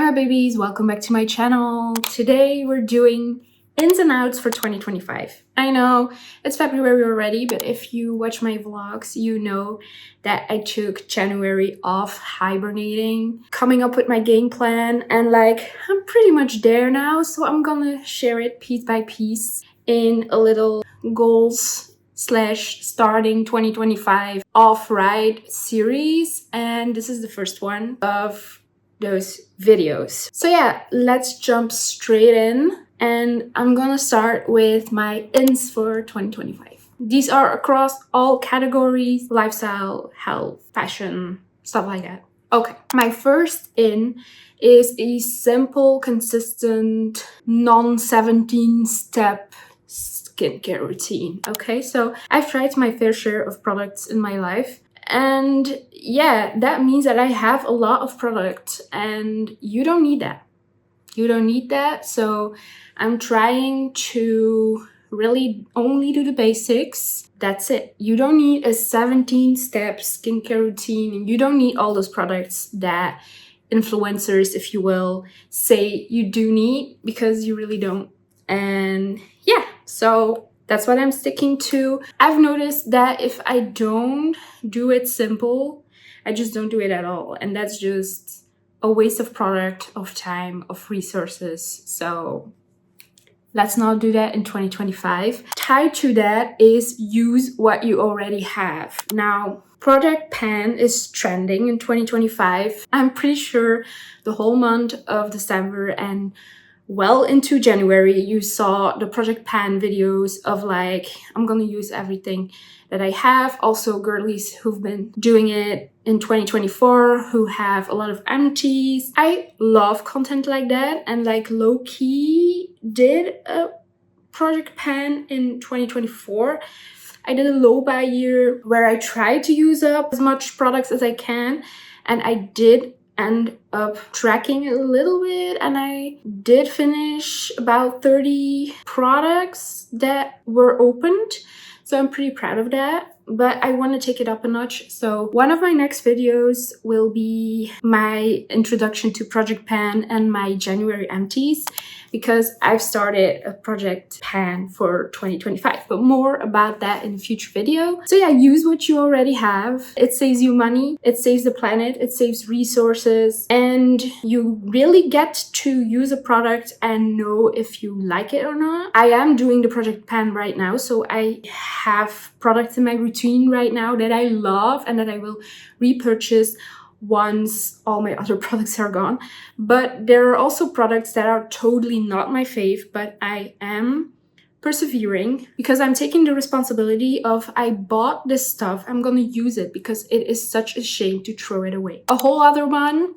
my babies, welcome back to my channel. Today we're doing ins and outs for 2025. I know it's February already, but if you watch my vlogs, you know that I took January off hibernating, coming up with my game plan, and I'm pretty much there now, so I'm gonna share it piece by piece in a little goals / starting 2025 off-ride series, and this is the first one of those videos. So yeah, let's jump straight in, and I'm gonna start with my ins for 2025. These are across all categories: lifestyle, health, fashion, stuff like that. Okay, my first in is a simple, consistent, non-17-step skincare routine. Okay, so I've tried my fair share of products in my life, and yeah, that means that I have a lot of products, and you don't need that. You don't need that. So I'm trying to really only do the basics. That's it. You don't need a 17-step skincare routine, and you don't need all those products that influencers, if you will, say you do need, because you really don't. And yeah, so that's what I'm sticking to. I've noticed that if I don't do it simple, I just don't do it at all. And that's just a waste of product, of time, of resources. So let's not do that in 2025. Tied to that is use what you already have. Now, Project Pan is trending in 2025. I'm pretty sure the whole month of December and well into January, you saw the Project Pan videos of I'm gonna use everything that I have. Also, girlies who've been doing it in 2024 who have a lot of empties. I love content like that, and low-key did a Project Pan in 2024. I did a low buy year where I tried to use up as much products as I can, and I did end up tracking a little bit, and I did finish about 30 products that were opened. So I'm pretty proud of that, but I want to take it up a notch. So one of my next videos will be my introduction to Project Pan and my January empties, because I've started a Project Pan for 2025, but more about that in a future video. So yeah, use what you already have. It saves you money, it saves the planet, it saves resources, and you really get to use a product and know if you like it or not. I am doing the Project Pan right now, so I have products in my routine right now that I love and that I will repurchase once all my other products are gone. But there are also products that are totally not my fave, but I am persevering because I'm taking the responsibility of, I bought this stuff, I'm gonna use it, because it is such a shame to throw it away. A whole other one,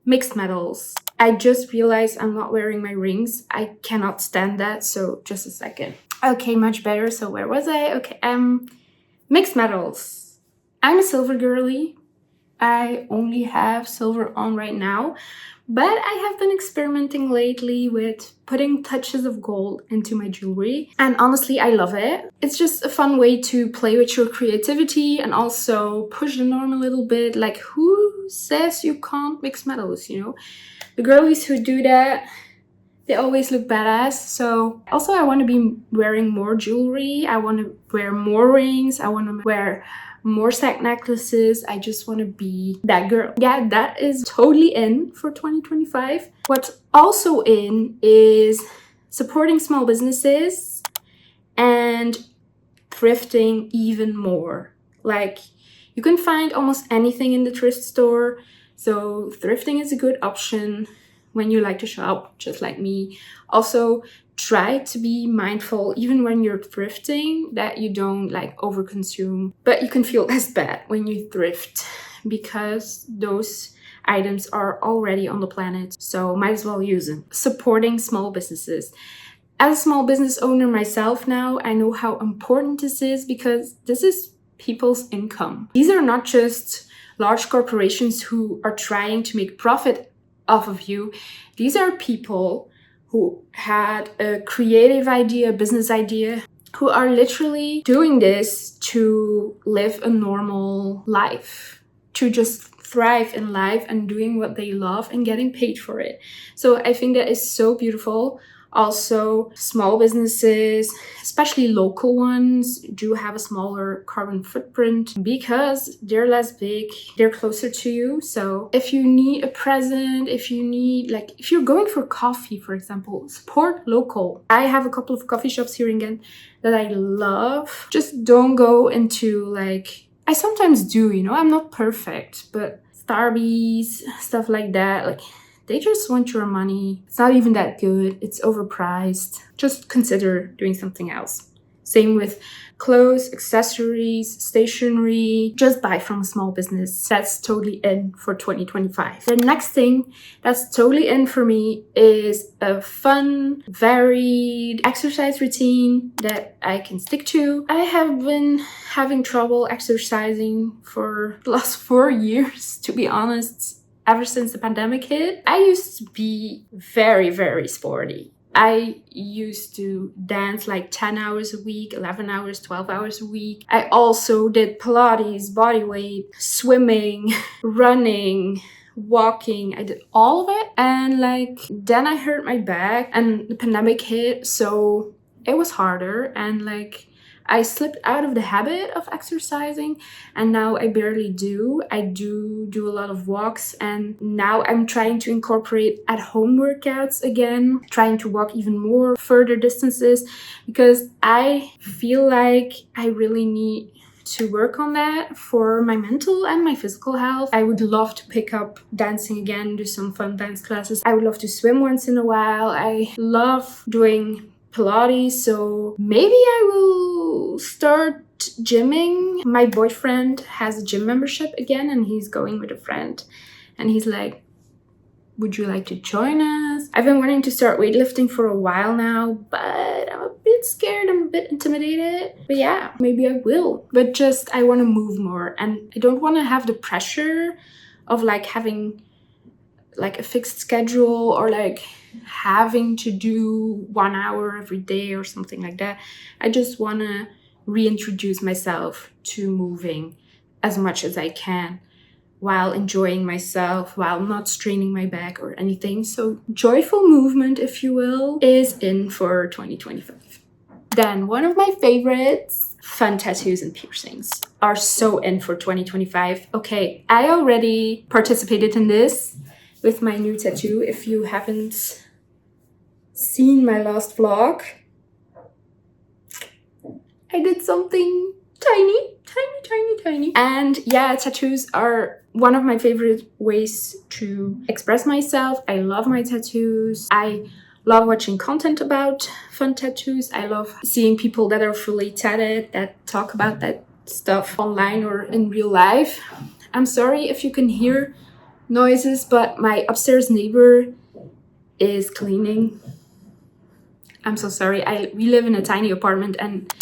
mixed metals. I just realized I'm not wearing my rings. I cannot stand that, so just a second. Okay, much better. So where was I? Okay, mixed metals. I'm a silver girly. I only have silver on right now, but I have been experimenting lately with putting touches of gold into my jewelry, and honestly, I love it. It's just a fun way to play with your creativity and also push the norm a little bit. Who says you can't mix metals, you know? The girlies who do that, they always look badass. So also, I want to be wearing more jewelry. I want to wear more rings. I want to wear more sack necklaces. I just want to be that girl. Yeah, that is totally in for 2025. What's also in is supporting small businesses and thrifting even more. You can find almost anything in the thrift store, so thrifting is a good option when you like to shop, just like me. Also, try to be mindful, even when you're thrifting, that you don't overconsume. But you can feel less bad when you thrift, because those items are already on the planet, so might as well use them. Supporting small businesses. As a small business owner myself now, I know how important this is, because this is people's income. These are not just large corporations who are trying to make profit off of you. These are people who had a creative idea, a business idea, who are literally doing this to live a normal life, to just thrive in life and doing what they love and getting paid for it. So I think that is so beautiful. Also, small businesses, especially local ones, do have a smaller carbon footprint because they're less big, they're closer to you. So if you need a present, if you're going for coffee, for example, support local. I have a couple of coffee shops here in Ghent that I love. Just don't go into I sometimes do, I'm not perfect, but Starbucks, stuff like that, they just want your money. It's not even that good. It's overpriced. Just consider doing something else. Same with clothes, accessories, stationery. Just buy from a small business. That's totally in for 2025. The next thing that's totally in for me is a fun, varied exercise routine that I can stick to. I have been having trouble exercising for the last 4 years, to be honest. Ever since the pandemic hit, I used to be very, very sporty. I used to dance 10 hours a week, 11 hours, 12 hours a week. I also did Pilates, body weight, swimming, running, walking. I did all of it. And then I hurt my back and the pandemic hit. So it was harder. And I slipped out of the habit of exercising and now I barely do. I do a lot of walks and now I'm trying to incorporate at-home workouts again, trying to walk even more further distances because I feel like I really need to work on that for my mental and my physical health. I would love to pick up dancing again, do some fun dance classes. I would love to swim once in a while. I love doing Pilates, so maybe I will start gymming. My boyfriend has a gym membership again and he's going with a friend and he's like, would you like to join us? I've been wanting to start weightlifting for a while now, but I'm a bit scared, I'm a bit intimidated. But yeah, maybe I will. But I want to move more and I don't want to have the pressure of having a fixed schedule or having to do 1 hour every day or something like that. I just want to reintroduce myself to moving as much as I can while enjoying myself, while not straining my back or anything. So joyful movement, if you will, is in for 2025. Then one of my favorites, fun tattoos and piercings, are so in for 2025. Okay, I already participated in this with my new tattoo. If you haven't seen my last vlog, I did something tiny. And yeah, tattoos are one of my favorite ways to express myself. I love my tattoos. I love watching content about fun tattoos. I love seeing people that are fully tatted, that talk about that stuff online or in real life. I'm sorry if you can hear noises, but my upstairs neighbor is cleaning. I'm so sorry. We live in a tiny apartment and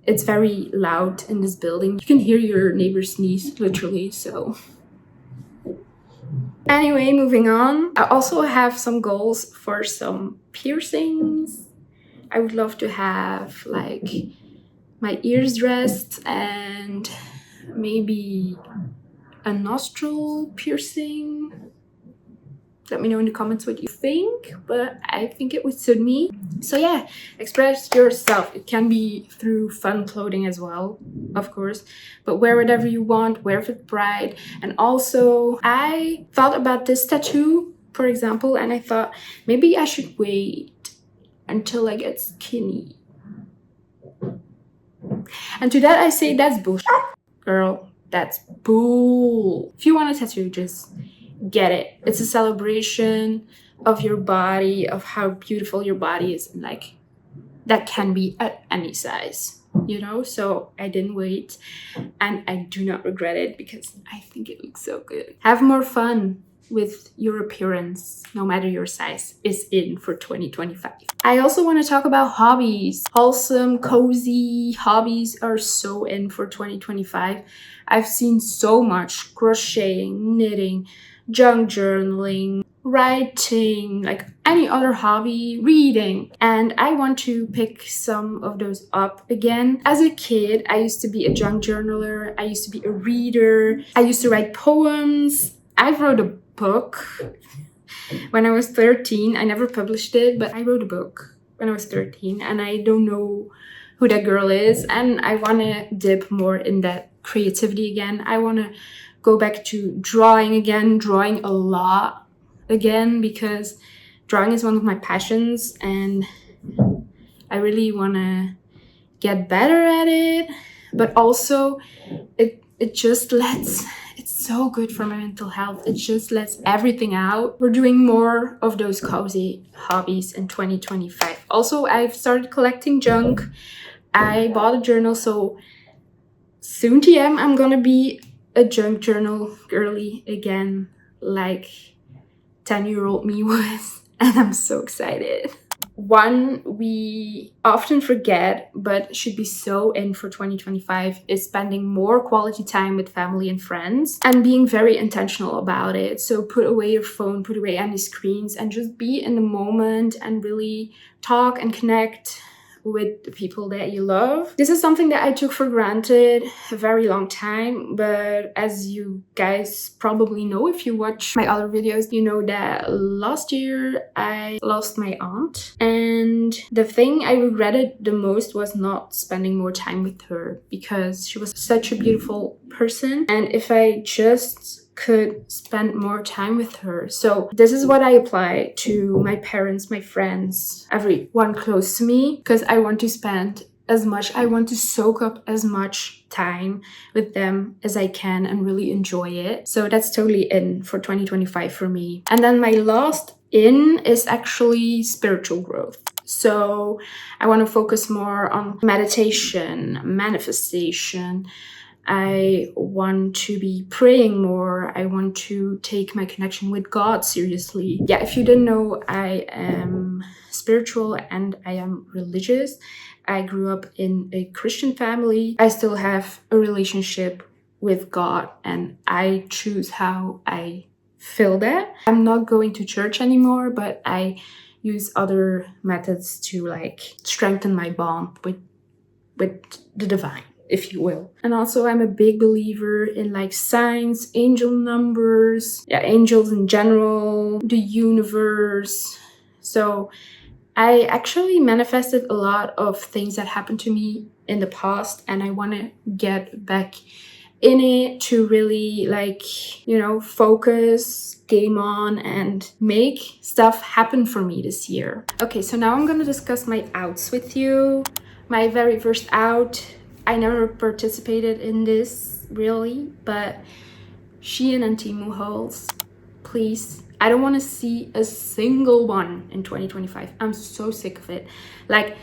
it's very loud in this building. You can hear your neighbor sneeze, literally, so. Anyway, moving on. I also have some goals for some piercings. I would love to have my ears dressed and maybe a nostril piercing. Let me know in the comments what you think, but I think it would suit me. So yeah, express yourself. It can be through fun clothing as well, of course, but wear whatever you want, wear with pride. And also, I thought about this tattoo, for example, and I thought maybe I should wait until I get skinny. And to that I say that's bullshit. Girl, that's bull. If you want a tattoo, just get it. It's a celebration of your body, of how beautiful your body is, and that can be at any size, so I didn't wait and I do not regret it because I think it looks so good. Have more fun with your appearance, no matter your size, is in for 2025. I also want to talk about hobbies. Wholesome, cozy hobbies are so in for 2025. I've seen so much crocheting, knitting, junk journaling, writing, any other hobby, reading. And I want to pick some of those up again. As a kid, I used to be a junk journaler. I used to be a reader. I used to write poems. I wrote a book when I was 13. I never published it, but I wrote a book when I was 13, and I don't know who that girl is. And I want to dip more in that creativity again. I want to go back to drawing again, drawing a lot again, because drawing is one of my passions, and I really want to get better at it. But also it just lets, it's so good for my mental health. It just lets everything out. We're doing more of those cozy hobbies in 2025. Also, I've started collecting junk. I bought a journal, so soon TM, I'm gonna be a junk journal girly again, like 10-year-old me was. And I'm so excited. One we often forget but should be so in for 2025 is spending more quality time with family and friends and being very intentional about it. So put away your phone, put away any screens, and just be in the moment and really talk and connect with the people that you love. This is something that I took for granted a very long time, but as you guys probably know, if you watch my other videos, you know that last year I lost my aunt, and the thing I regretted the most was not spending more time with her, because she was such a beautiful person, and if I just could spend more time with her. So this is what I apply to my parents, my friends, everyone close to me, because I want to I want to soak up as much time with them as I can and really enjoy it. So that's totally in for 2025 for me. And then my last in is actually spiritual growth. So I want to focus more on meditation, manifestation. I want to be praying more. I want to take my connection with God seriously. Yeah, if you didn't know, I am spiritual and I am religious. I grew up in a Christian family. I still have a relationship with God, and I choose how I feel that. I'm not going to church anymore, but I use other methods to like strengthen my bond with the divine, if you will. And also I'm a big believer in like signs, angel numbers, angels in general, the universe. So I actually manifested a lot of things that happened to me in the past, and I want to get back in it to really focus, game on, and make stuff happen for me this year. Okay, so now I'm gonna discuss my outs with you. My very first out, I never participated in this really, but Shein and Temu hauls, please. I don't want to see a single one in 2025. I'm so sick of it. Like,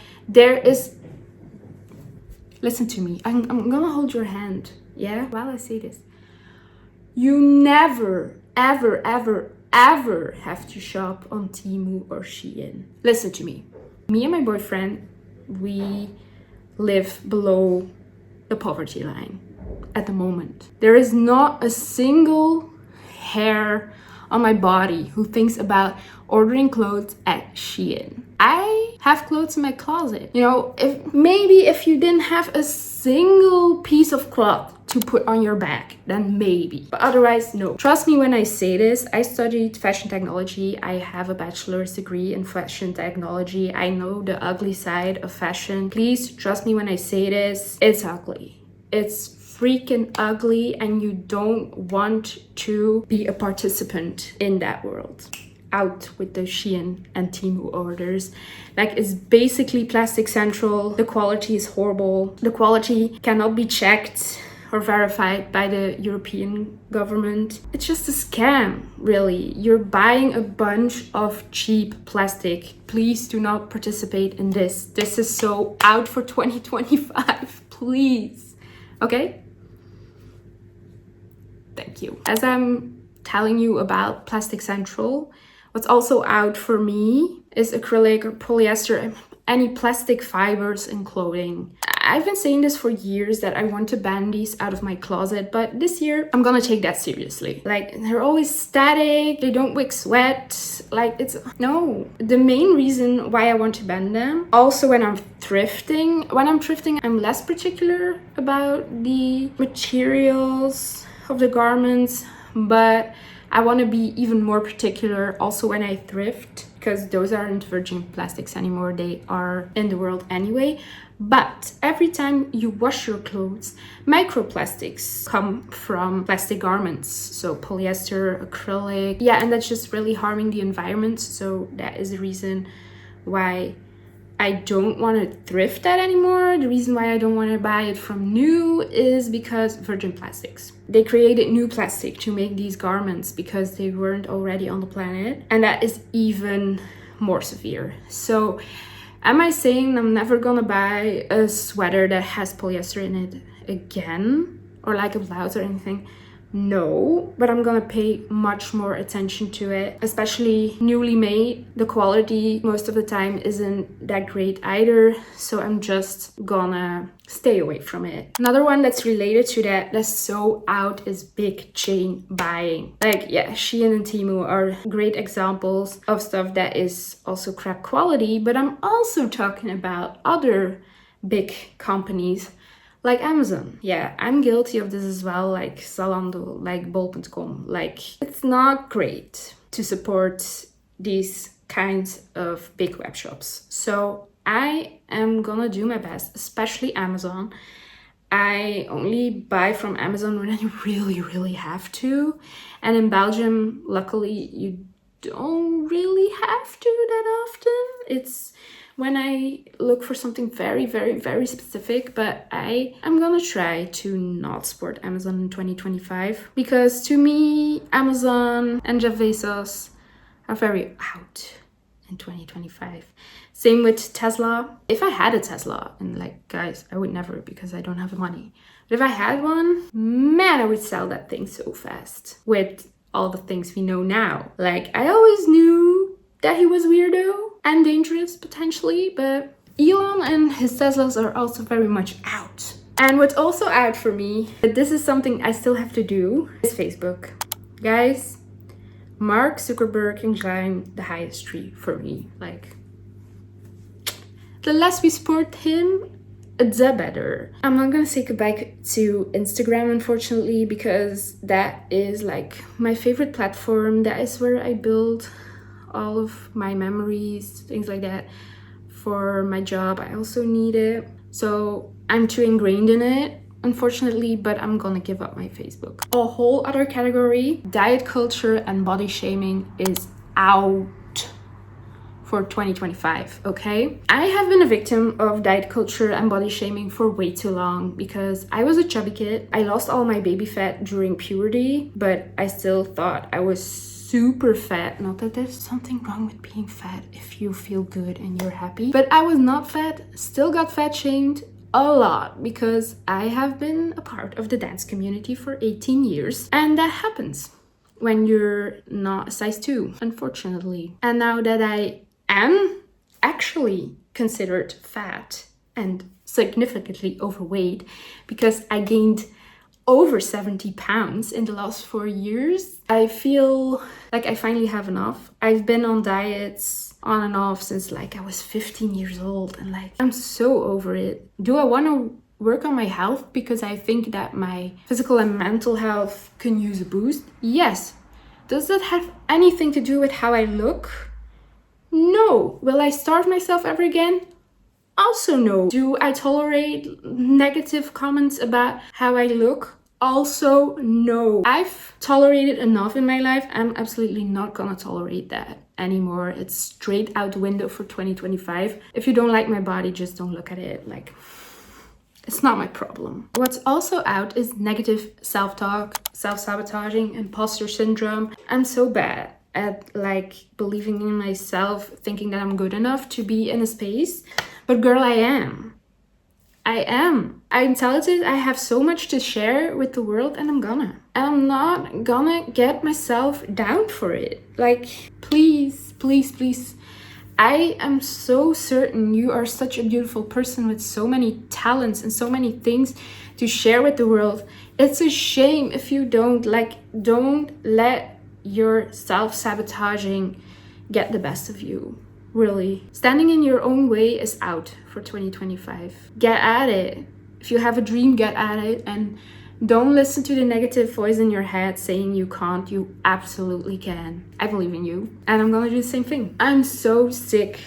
listen to me. I'm gonna hold your hand, yeah, while I say this. You never, ever, ever, ever have to shop on Temu or Shein. Listen to me. Me and my boyfriend, we live below the poverty line at the moment. There is not a single hair on my body who thinks about ordering clothes at Shein. I have clothes in my closet. If you didn't have a single piece of cloth to put on your back, then maybe. But otherwise, no. Trust me when I say this. I studied fashion technology. I have a bachelor's degree in fashion technology. I know the ugly side of fashion. Please trust me when I say this. It's ugly. It's freaking ugly, and you don't want to be a participant in that world. Out with the Shein and Temu orders. Like, it's basically Plastic Central. The quality is horrible. The quality cannot be checked or verified by the European government. It's just a scam, really. You're buying a bunch of cheap plastic. Please do not participate in this. This is so out for 2025. Please. Okay? Thank you. As I'm telling you about Plastic Central, what's also out for me is acrylic or polyester, any plastic fibers in clothing. I've been saying this for years that I want to ban these out of my closet, but this year I'm gonna take that seriously. Like, they're always static, they don't wick sweat, no. The main reason why I want to ban them, also when I'm thrifting, I'm less particular about the materials of the garments, but I want to be even more particular also when I thrift, because those aren't virgin plastics anymore. They are in the world anyway. But every time you wash your clothes, microplastics come from plastic garments. So polyester, acrylic. Yeah, and that's just really harming the environment. So that is the reason why I don't want to thrift that anymore. The reason why I don't want to buy it from new is because virgin plastics. They created new plastic to make these garments because they weren't already on the planet. And that is even more severe. So am I saying I'm never gonna buy a sweater that has polyester in it again? Or like a blouse or anything? No, but I'm gonna pay much more attention to it, especially newly made. The quality most of the time isn't that great either, so I'm just gonna stay away from it. Another one that's related to that's so out is big chain buying. Like, yeah, Shein and Temu are great examples of stuff that is also crap quality, but I'm also talking about other big companies like Amazon. Yeah, I'm guilty of this as well, like Zalando, like Bol.com. Like, it's not great to support these kinds of big web shops. So I am gonna do my best, especially Amazon. I only buy from Amazon when I really have to. And in Belgium, luckily, you don't really have to that often. It's when I look for something very specific, but I am gonna try to not support Amazon in 2025, because to me, Amazon and Jeff Bezos are very out in 2025. Same with Tesla. If I had a Tesla, and like, guys, I would never because I don't have the money. But if I had one, man, I would sell that thing so fast with all the things we know now. Like, I always knew that he was weirdo and dangerous potentially, but Elon and his Teslas are also very much out. And what's also out for me, but this is something I still have to do, is Facebook. Guys, Mark Zuckerberg can climb the highest tree for me. Like, the less we support him, the better. I'm not gonna say goodbye to Instagram, unfortunately, because that is like my favorite platform. That is where I build all of my memories, things like that. For my job, I also need it. So I'm too ingrained in it, unfortunately, but I'm gonna give up my Facebook. A whole other category, diet culture and body shaming, is out for 2025, okay? I have been a victim of diet culture and body shaming for way too long because I was a chubby kid. I lost all my baby fat during puberty, but I still thought I was super fat. Not that there's something wrong with being fat if you feel good and you're happy, but I was not fat, still got fat shamed a lot because I have been a part of the dance community for 18 years, and that happens when you're not a size 2, unfortunately. And now that I am actually considered fat and significantly overweight because I gained over 70 pounds in the last 4 years, I feel like I finally have enough. I've been on diets on and off since like I was 15 years old, and like, I'm so over it. Do I want to work on my health because I think that my physical and mental health can use a boost? Yes. Does that have anything to do with how I look? No. Will I starve myself ever again? Also no. Do I tolerate negative comments about how I look? Also no. I've tolerated enough in my life. I'm absolutely not gonna tolerate that anymore. It's straight out the window for 2025. If you don't like my body, just don't look at it. Like, it's not my problem. What's also out is negative self-talk, self-sabotaging, imposter syndrome. I'm so bad at like believing in myself, thinking that I'm good enough to be in a space. But girl, I am. I'm talented. I have so much to share with the world, and I'm gonna. And I'm not gonna get myself down for it. Like, please, please, please. I am so certain you are such a beautiful person with so many talents and so many things to share with the world. It's a shame if you don't let your self-sabotaging get the best of you. Really. Standing in your own way is out for 2025. Get at it. If you have a dream, get at it and Don't listen to the negative voice in your head saying you can't. You absolutely can. I believe in you. And I'm gonna do the same thing. I'm so sick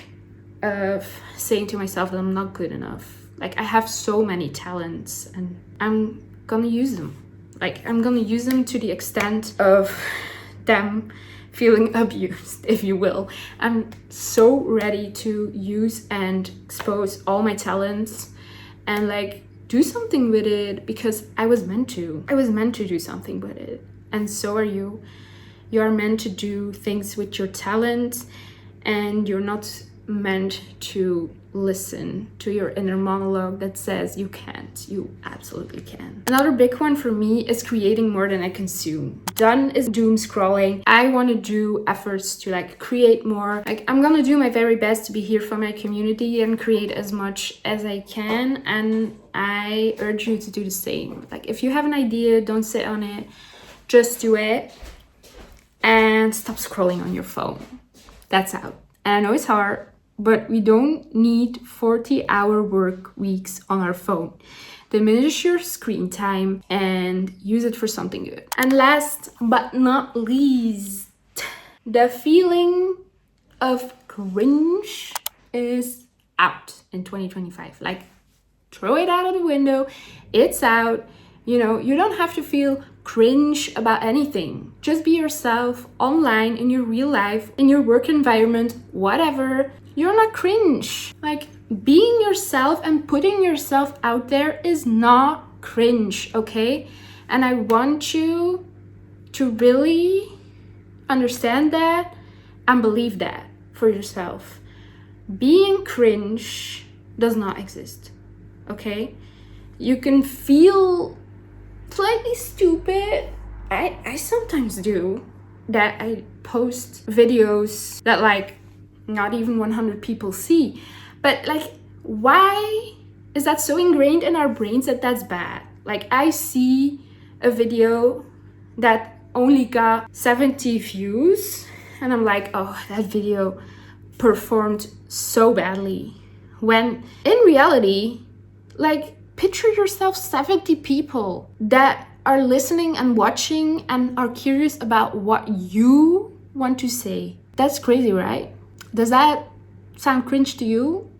of saying to myself that I'm not good enough. Like, I have so many talents and I'm gonna use them. Like, I'm gonna use them to the extent of them feeling abused, if you will. I'm so ready to use and expose all my talents and like do something with it, because I was meant to. I was meant to do something with it. And so are you. You are meant to do things with your talent, and you're not meant to listen to your inner monologue that says you can't. You absolutely can. Another big one for me is creating more than I consume. Done is doom scrolling. I want to do efforts to like create more. Like, I'm gonna do my very best to be here for my community and create as much as I can, and I urge you to do the same. Like, if you have an idea, don't sit on it, just do it, and stop scrolling on your phone. That's out. And I know it's hard, but we don't need 40-hour work weeks on our phone. Diminish your screen time and use it for something good. And last but not least, the feeling of cringe is out in 2025. Like, throw it out of the window. It's out. You know, you don't have to feel cringe about anything. Just be yourself online, in your real life, in your work environment, whatever. You're not cringe. Like, being yourself and putting yourself out there is not cringe, okay? And I want you to really understand that and believe that for yourself. Being cringe does not exist, okay? You can feel slightly stupid. I sometimes do that. I post videos that like not even 100 people see, but like, why is that so ingrained in our brains that that's bad? Like, I see a video that only got 70 views and I'm like, oh, that video performed so badly, when in reality, like, picture yourself 70 people that are listening and watching and are curious about what you want to say. That's crazy, right? Does that sound cringe to you?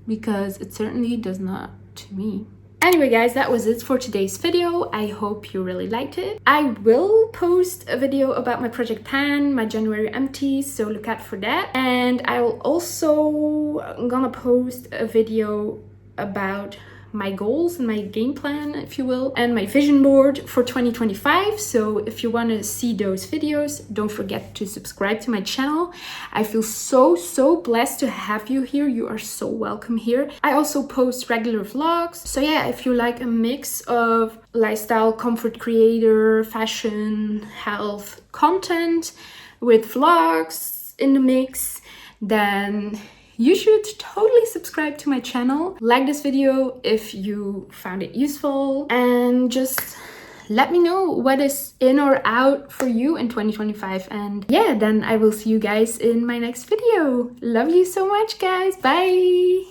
Because it certainly does not to me. Anyway, guys, that was it for today's video. I hope you really liked it. I will post a video about my project plan, my January empties, so look out for that. And I will also gonna post a video about my goals and my game plan, if you will, and my vision board for 2025. So if you want to see those videos, don't forget to subscribe to my channel. I feel so blessed to have you here. You are so welcome here. I also post regular vlogs. So yeah, if you like a mix of lifestyle, comfort creator, fashion, health content with vlogs in the mix, then you should totally subscribe to my channel. Like this video if you found it useful, and just let me know what is in or out for you in 2025. And yeah, then I will see you guys in my next video. Love you so much, guys. Bye.